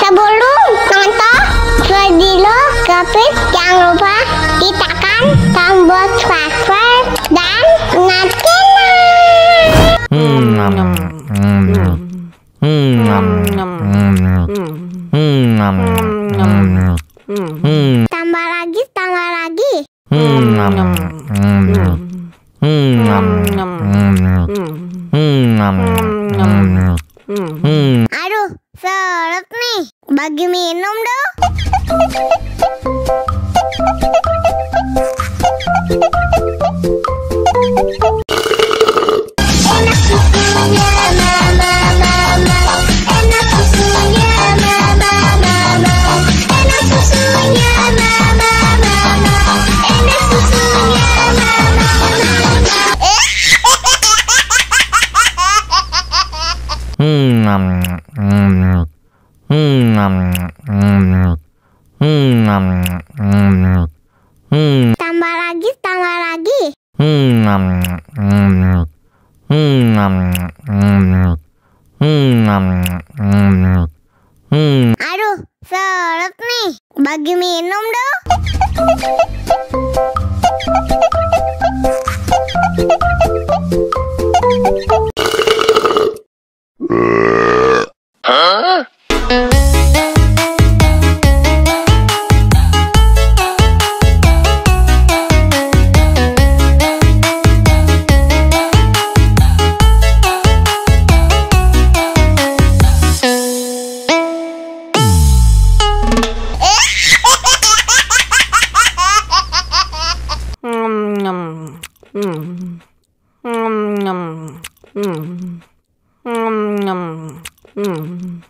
Sebelum nonton video Gapit, jangan lupa tekan tombol subscribe dan nyalakan. Tambah lagi. Aduh, seret nih. Bagi minum dong. Enak susunya mama, enak susunya mama, enak susunya mama, enak susunya mama. Tambah lagi. Aduh, seret nih. Bagi minum dong.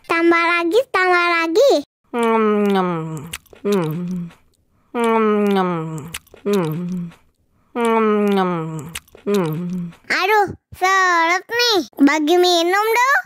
Tambah lagi. Aduh, seret nih. Bagi minum dong.